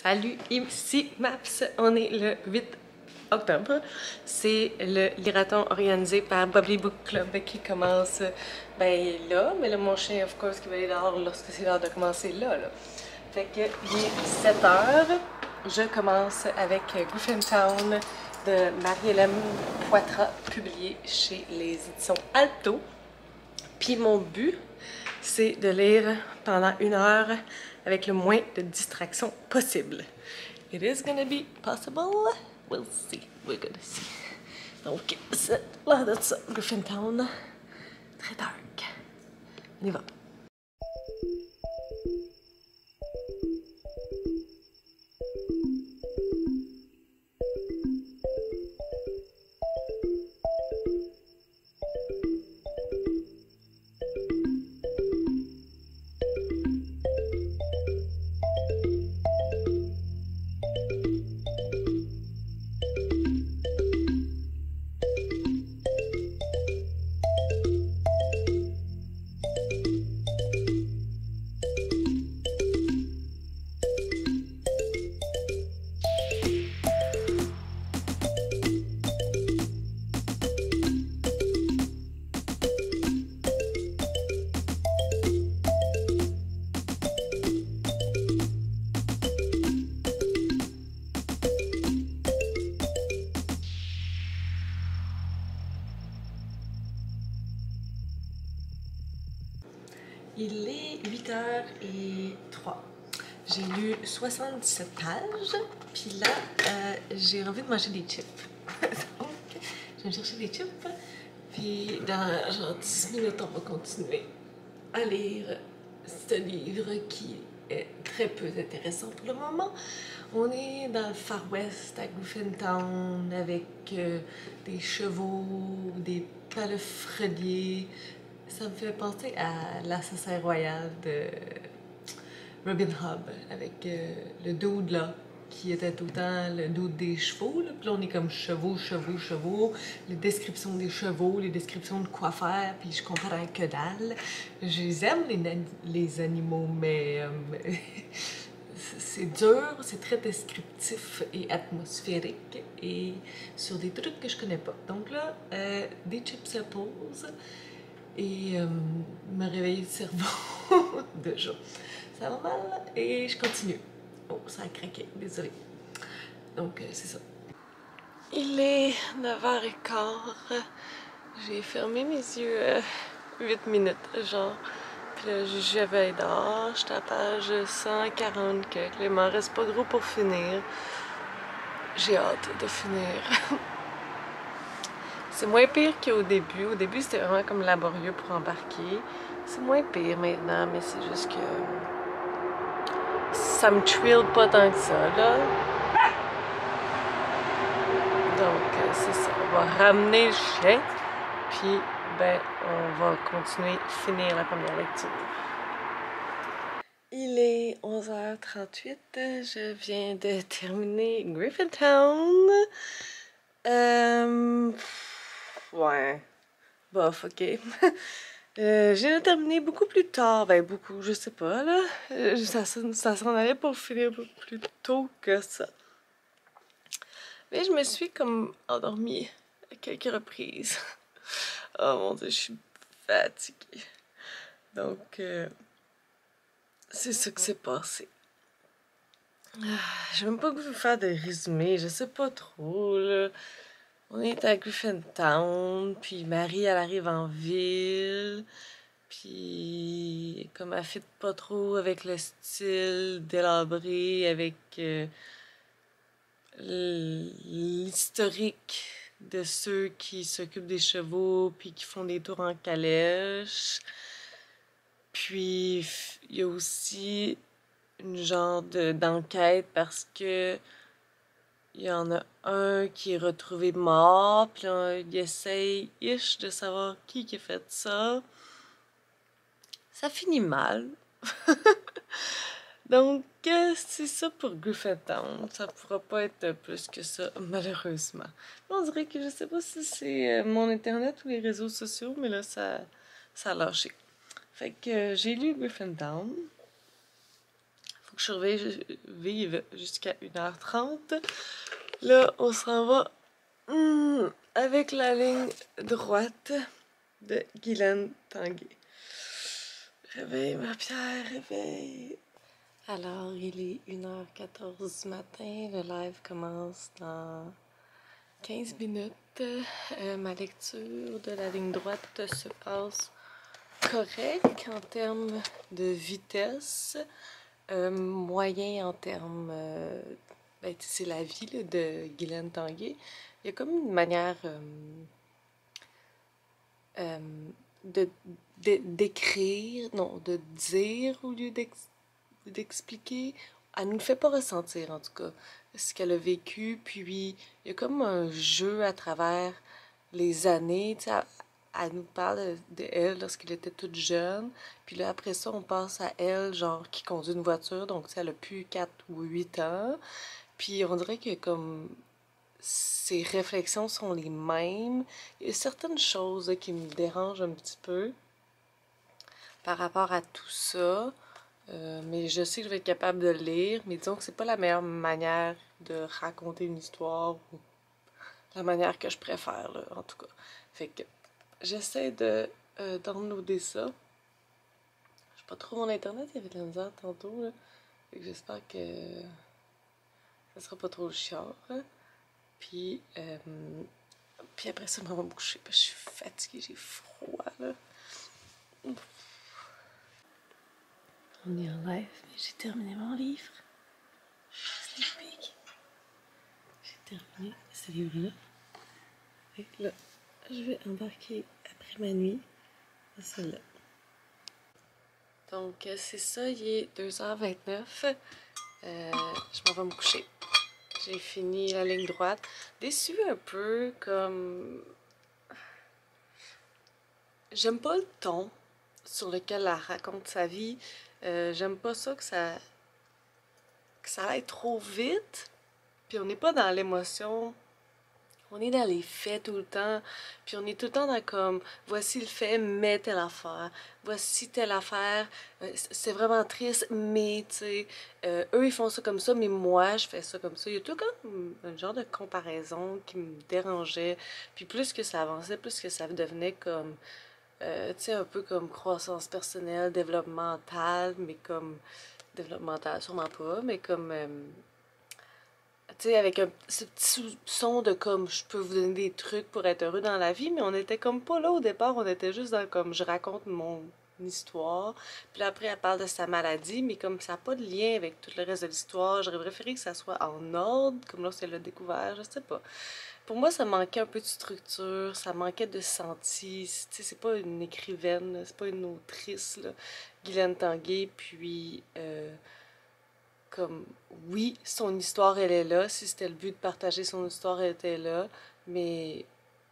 Salut, ici Maps, on est le 8 octobre. C'est le lirathon organisé par Bubbly Book Club qui commence là, mais là mon chien of course qui va aller dehors lorsque c'est l'heure de commencer là. Fait que il est 7 heures. Je commence avec Griffintown de Marie-Hélène Poitras, publié chez les éditions Alto. Puis mon but, c'est de lire pendant 1 heure avec le moins de distractions possible. It is gonna be possible. We'll see. We're gonna see. Donc, c'est là de ça. Griffintown. Très dark. On y va. Il est 8h03. J'ai lu 77 pages, puis là, j'ai envie de manger des chips. Donc, je vais me chercher des chips, puis dans genre 10 minutes, on va continuer à lire ce livre qui est très peu intéressant pour le moment. On est dans le Far West, à Griffintown, avec des chevaux, des palefreniers. Ça me fait penser à l'assassin royal de Robin Hood, avec le dude là, qui était tout le temps le dude des chevaux. Là. Puis là, on est comme chevaux, chevaux, chevaux, les descriptions des chevaux, les descriptions de quoi faire, puis je comprends que dalle. Je les aime, les animaux, mais c'est dur, c'est très descriptif et atmosphérique, et sur des trucs que je connais pas. Donc là, des chips apples. Et me réveiller le cerveau déjà. Ça va mal et je continue. Oh, ça a craqué, désolé. Donc, c'est ça. Il est 9h15. J'ai fermé mes yeux 8 minutes, genre. Puis là, je vais dehors. Je suis à la page 140 quelque. Il m'en reste pas gros pour finir. J'ai hâte de finir. C'est moins pire qu'au début. Au début, c'était vraiment comme laborieux pour embarquer. C'est moins pire maintenant, mais c'est juste que ça me thrill pas tant que ça, là. Donc, c'est ça. On va ramener le chien, puis, on va continuer, finir la première lecture. Il est 11h38. Je viens de terminer Griffintown. Ouais. Bof, ok. J'ai terminé beaucoup plus tard. Ben, beaucoup, je sais pas, là. Ça s'en allait pour finir plus tôt que ça. Mais je me suis comme endormie à quelques reprises. Oh mon Dieu, je suis fatiguée. Donc, c'est ça que s'est passé. Je même pas vous faire de résumé, je sais pas trop, là. On est à Griffintown, puis Marie, elle arrive en ville, puis comme elle fit pas trop avec le style délabré, avec l'historique de ceux qui s'occupent des chevaux, puis qui font des tours en calèche. Puis il y a aussi une genre d'enquête parce que il y en a un qui est retrouvé mort, puis là, il essaye de savoir qui a fait ça. Ça finit mal. Donc, c'est ça pour Griffintown. Ça pourra pas être plus que ça, malheureusement. On dirait que je sais pas si c'est mon internet ou les réseaux sociaux, mais là, ça a lâché. Fait que j'ai lu Griffintown. faut que je vive jusqu'à 1h30. Là, on s'en va avec la ligne droite de Guylaine Tanguay. Réveille, ma Pierre, réveille! Alors, il est 1h14 du matin. Le live commence dans 15 minutes. Ma lecture de la ligne droite se passe correct en termes de vitesse, moyen en termes... ben, c'est la vie là, de Guylaine Tanguay. Il y a comme une manière d'écrire, non, de dire au lieu d'expliquer. Elle nous fait pas ressentir, en tout cas, ce qu'elle a vécu. Puis, il y a comme un jeu à travers les années. Tu sais, elle nous parle de elle lorsqu'elle était toute jeune. Puis là, après ça, on passe à elle, genre, qui conduit une voiture. Donc, tu sais, elle a plus 4 ou 8 ans. Puis, on dirait que comme ses réflexions sont les mêmes. Il y a certaines choses là, qui me dérangent un petit peu par rapport à tout ça. Mais je sais que je vais être capable de le lire. Mais disons que c'est pas la meilleure manière de raconter une histoire ou la manière que je préfère, là, en tout cas. Fait que j'essaie de downloader ça. Je sais pas trop mon internet, il y avait de la misère tantôt, là. Fait que j'espère que ça sera pas trop chiant, hein. Puis après ça, je m'en vais me coucher parce que je suis fatiguée, j'ai froid, là. On est en live, mais j'ai terminé mon livre. Sleeping. J'ai terminé ce livre-là. Et là, je vais embarquer après ma nuit dans celle-là. Donc, c'est ça, il est 2h29. Je m'en vais me coucher. J'ai fini la ligne droite. Déçue un peu, comme... J'aime pas le ton sur lequel elle raconte sa vie. J'aime pas ça que ça aille trop vite. Puis on n'est pas dans l'émotion. On est dans les faits tout le temps. Puis on est tout le temps dans comme, voici le fait, mais telle affaire. Voici telle affaire. C'est vraiment triste, mais tu sais, eux ils font ça comme ça, mais moi je fais ça comme ça. Il y a tout comme un genre de comparaison qui me dérangeait. Puis plus que ça avançait, plus que ça devenait comme, tu sais, un peu comme croissance personnelle, développemental, mais comme, développemental sûrement pas, mais comme... tu sais, avec ce petit son de comme je peux vous donner des trucs pour être heureux dans la vie, mais on était comme pas là au départ, on était juste dans comme je raconte mon histoire. Puis là, après, elle parle de sa maladie, mais comme ça n'a pas de lien avec tout le reste de l'histoire, j'aurais préféré que ça soit en ordre, comme lorsqu'elle l'a découvert, je sais pas. Pour moi, ça manquait un peu de structure, ça manquait de senti. Tu sais, c'est pas une écrivaine, c'est pas une autrice, là, Guylaine Tanguay, puis... comme, oui, son histoire, elle est là. Si c'était le but de partager son histoire, elle était là. Mais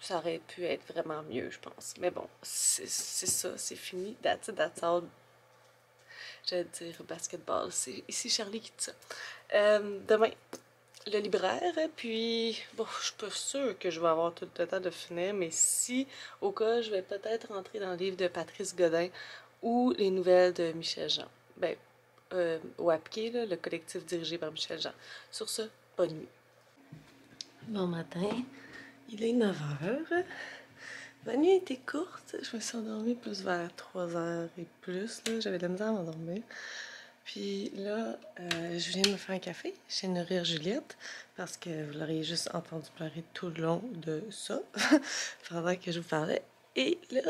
ça aurait pu être vraiment mieux, je pense. Mais bon, c'est ça, c'est fini. That's it, that's all. J'allais dire basketball. C'est ici Charlie qui dit ça. Demain, le libraire. Puis, bon, je suis pas sûre que je vais avoir tout le temps de finir. Mais si, au cas, je vais peut-être rentrer dans le livre de Patrice Godin ou les nouvelles de Michel Jean. Ben, WAPK, là, le collectif dirigé par Michel Jean. Sur ce, bonne nuit. Bon matin, il est 9h. Ma nuit était courte, je me suis endormie plus vers 3h et plus, là, j'avais de la misère à m'endormir. Puis là, je viens me faire un café chez Nourrir Juliette, parce que vous l'auriez juste entendu pleurer tout le long de ça, pendant que je vous parlais. Et là,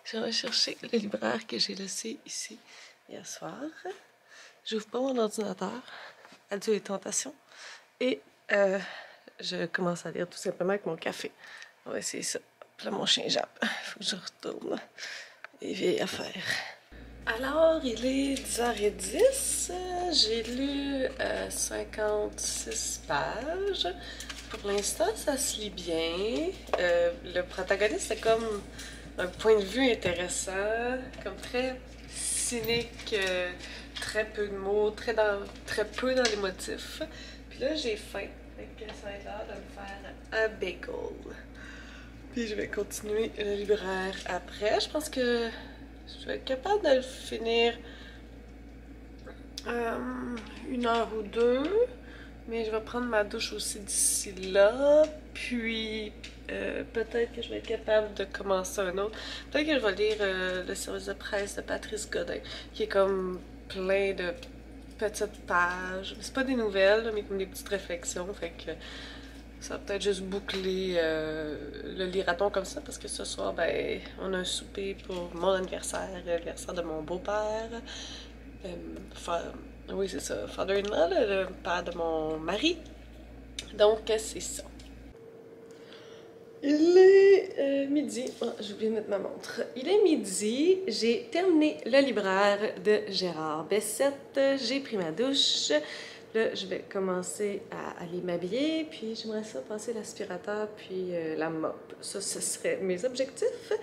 je vais chercher le libraire que j'ai laissé ici hier soir. J'ouvre pas mon ordinateur. Adieu les tentations. Et je commence à lire tout simplement avec mon café. On va essayer ça. Puis là, mon chien jappe. Faut que je retourne. Et vieille affaire. Alors, il est 10h10. J'ai lu 56 pages. Pour l'instant, ça se lit bien. Le protagoniste est comme un point de vue intéressant, comme très cynique, très peu de mots, très peu dans les motifs. Puis là, j'ai faim. Fait que ça va être l'heure de me faire un bagel. Puis je vais continuer le libraire après. Je pense que je vais être capable de le finir Une heure ou deux. Mais je vais prendre ma douche aussi d'ici là. Puis peut-être que je vais être capable de commencer un autre. Peut-être que je vais lire le service de presse de Patrice Godin, qui est comme plein de petites pages. C'est pas des nouvelles, mais comme des petites réflexions. Fait que ça va peut-être juste boucler le liraton comme ça, parce que ce soir, ben, on a un souper pour mon anniversaire, l'anniversaire de mon beau-père. Oui, c'est ça, father-in-law, le père de mon mari. Donc, c'est ça. Il est midi. Oh, j'ai oublié de mettre ma montre. Il est midi. J'ai terminé le libraire de Gérard Bessette. J'ai pris ma douche. Là, je vais commencer à aller m'habiller, puis j'aimerais ça passer l'aspirateur, puis la mop. Ça, ce serait mes objectifs.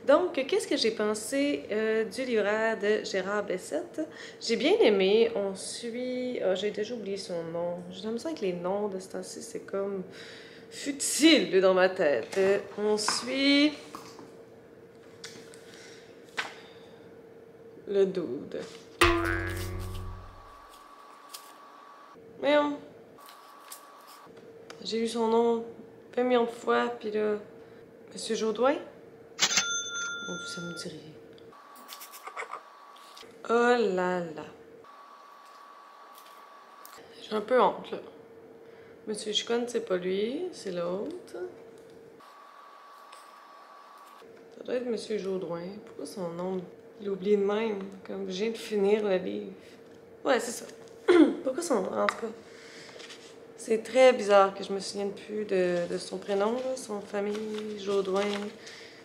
Donc, qu'est-ce que j'ai pensé du livraire de Gérard Bessette? J'ai bien aimé. On suit... Oh, j'ai déjà oublié son nom. J'ai l'impression que les noms de ce temps-ci, c'est comme futile dans ma tête. On suit... le dude. Mais j'ai eu son nom 20 millions de fois, puis là... Monsieur Jodoin? Bon, ça me dit rien. Oh là là. J'ai un peu honte, là. Monsieur Chicone, c'est pas lui, c'est l'autre. Ça doit être Monsieur Jodoin. Pourquoi son nom? Il l'a oublié de même, comme je viens de finir le livre. Ouais, c'est ça. Pourquoi son nom? En tout cas, c'est très bizarre que je me souvienne plus de son prénom, là, son famille, Jodoin,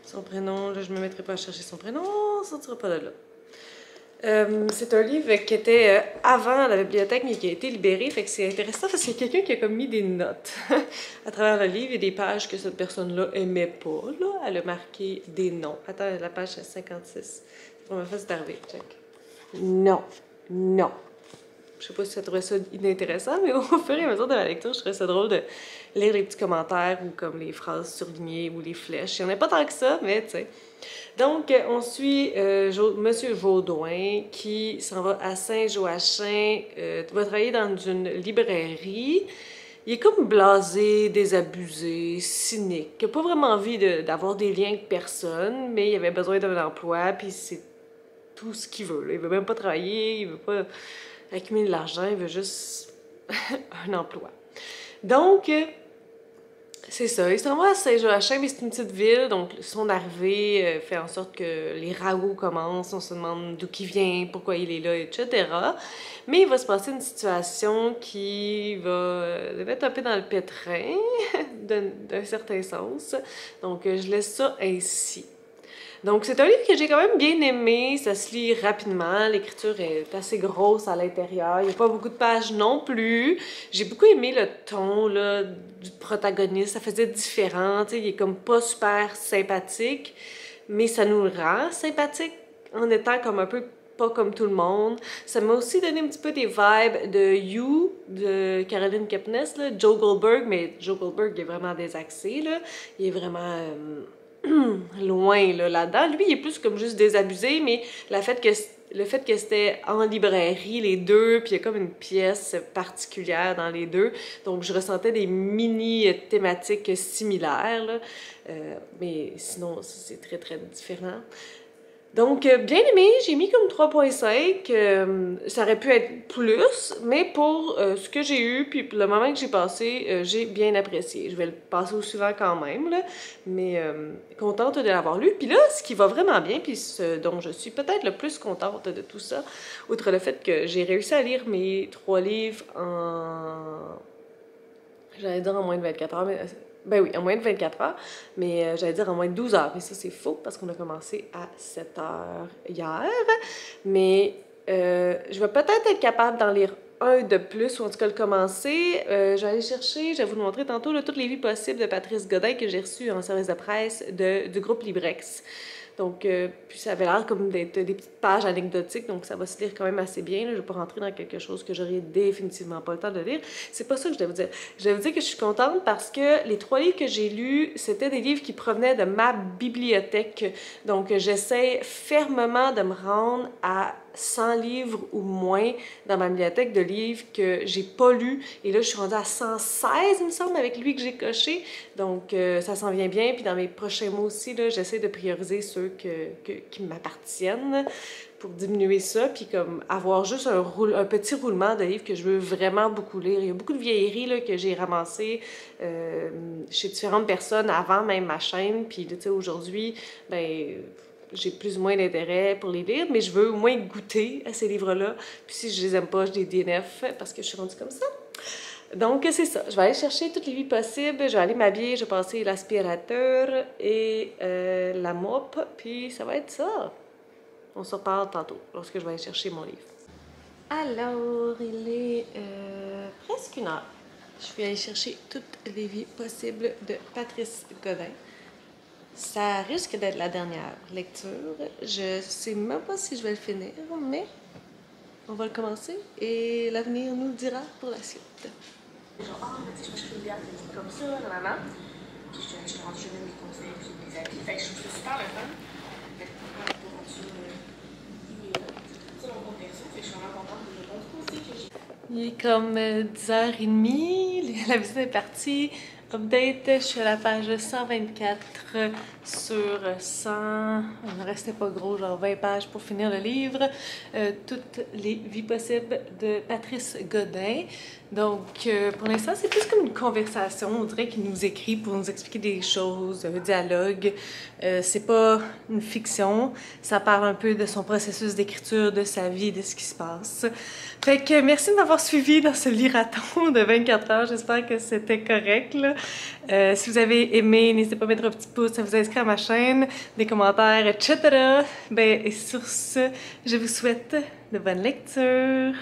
son prénom. Là, je me mettrai pas à chercher son prénom, on sortira pas de là. C'est un livre qui était avant la bibliothèque, mais qui a été libéré. Fait que c'est intéressant parce qu'il y a quelqu'un qui a comme mis des notes à travers le livre et des pages que cette personne-là aimait pas. Là, elle a marqué des noms. Attends, la page 56. La première fois, c'est arrivé. Check. Non. Non. Je sais pas si ça trouvait ça inintéressant, mais au fur et à mesure de la lecture, je trouvais ça drôle de lire les petits commentaires ou comme les phrases surlignées ou les flèches. Il n'y en a pas tant que ça, mais tu sais. Donc, on suit Monsieur Jodoin qui s'en va à Saint-Joachim, va travailler dans une librairie. Il est comme blasé, désabusé, cynique. Il n'a pas vraiment envie d'avoir des liens avec personne, mais il avait besoin d'un emploi, puis c'est tout ce qu'il veut. Là. Il veut même pas travailler, il veut pas accumuler de l'argent, il veut juste un emploi. Donc, c'est ça. Il s'en va à Saint-Joachim, mais c'est une petite ville, donc son arrivée fait en sorte que les ragots commencent, on se demande d'où il vient, pourquoi il est là, etc. Mais il va se passer une situation qui va le mettre un peu dans le pétrin, d'un certain sens. Donc, je laisse ça ainsi. Donc, c'est un livre que j'ai quand même bien aimé. Ça se lit rapidement. L'écriture est assez grosse à l'intérieur. Il n'y a pas beaucoup de pages non plus. J'ai beaucoup aimé le ton là, du protagoniste. Ça faisait différent. Il est comme pas super sympathique, mais ça nous rend sympathique en étant comme un peu pas comme tout le monde. Ça m'a aussi donné un petit peu des vibes de You, de Caroline Kepnes, là, Joe Goldberg, mais Joe Goldberg est vraiment désaxé, là. Il est vraiment... loin là-dedans. Lui, il est plus comme juste désabusé, mais le fait que c'était en librairie, les deux, puis il y a comme une pièce particulière dans les deux, donc je ressentais des mini-thématiques similaires, là. Mais sinon, c'est très, très différent. Donc, bien aimé, j'ai mis comme 3.5. Ça aurait pu être plus, mais pour ce que j'ai eu, puis le moment que j'ai passé, j'ai bien apprécié. Je vais le passer au suivant quand même, là, mais contente de l'avoir lu. Puis là, ce qui va vraiment bien, puis ce dont je suis peut-être le plus contente de tout ça, outre le fait que j'ai réussi à lire mes 3 livres j'allais dire en moins de 24 heures, mais... Ben oui, en moins de 24 heures, mais j'allais dire en moins de 12 heures. Mais ça, c'est faux parce qu'on a commencé à 7 heures hier. Mais je vais peut-être être capable d'en lire un de plus, ou en tout cas le commencer. Je vais aller chercher, je vais vous montrer tantôt là, toutes les vies possibles de Patrice Godin que j'ai reçues en service de presse du groupe Librex. Donc, puis ça avait l'air comme d'être des petites pages anecdotiques, donc ça va se lire quand même assez bien. Là. Je ne vais pas rentrer dans quelque chose que j'aurais définitivement pas le temps de lire. C'est pas ça que je vais vous dire. Je vais vous dire que je suis contente parce que les 3 livres que j'ai lus, c'était des livres qui provenaient de ma bibliothèque. Donc, j'essaie fermement de me rendre à 100 livres ou moins dans ma bibliothèque de livres que j'ai pas lus. Et là, je suis rendue à 116, il me semble, avec lui que j'ai coché. Donc, ça s'en vient bien. Puis dans mes prochains mois aussi, j'essaie de prioriser ceux qui m'appartiennent pour diminuer ça. Puis comme avoir juste un petit roulement de livres que je veux vraiment beaucoup lire. Il y a beaucoup de vieilleries là, que j'ai ramassées chez différentes personnes avant même ma chaîne. Puis, tu sais, aujourd'hui, ben j'ai plus ou moins d'intérêt pour les lire, mais je veux au moins goûter à ces livres-là. Puis si je les aime pas, je les DNF parce que je suis rendue comme ça. Donc, c'est ça. Je vais aller chercher toutes les vies possibles. Je vais aller m'habiller, je vais passer l'aspirateur et la mop, puis ça va être ça. On se reparle tantôt, lorsque je vais aller chercher mon livre. Alors, il est presque 1 heure. Je vais aller chercher toutes les vies possibles de Patrice Godin. Ça risque d'être la dernière lecture. Je sais même pas si je vais le finir, mais on va le commencer et l'avenir nous le dira pour la suite. Genre, tu sais, je fais une bière comme ça, maman. Puis je te rends jamais mes conseils puis mes avis. Fait que je trouve ça super le fun. Fait que pour rendre ça, il est là. C'est mon compte perso. Fait que je suis vraiment contente de répondre aussi que j'ai. Il est comme 10h30. La visite est partie. Update, je suis à la page 124 sur 100, il ne restait pas gros, genre 20 pages pour finir le livre. Toutes les vies possibles de Patrice Godin. Donc, pour l'instant, c'est plus comme une conversation. On dirait qu'il nous écrit pour nous expliquer des choses, un dialogue. C'est pas une fiction. Ça parle un peu de son processus d'écriture, de sa vie, de ce qui se passe. Fait que merci de m'avoir suivi dans ce lirathon de 24 heures. J'espère que c'était correct, là. Si vous avez aimé, n'hésitez pas à mettre un petit pouce, à vous inscrire à ma chaîne, des commentaires, etc. Et sur ce, je vous souhaite de bonnes lectures.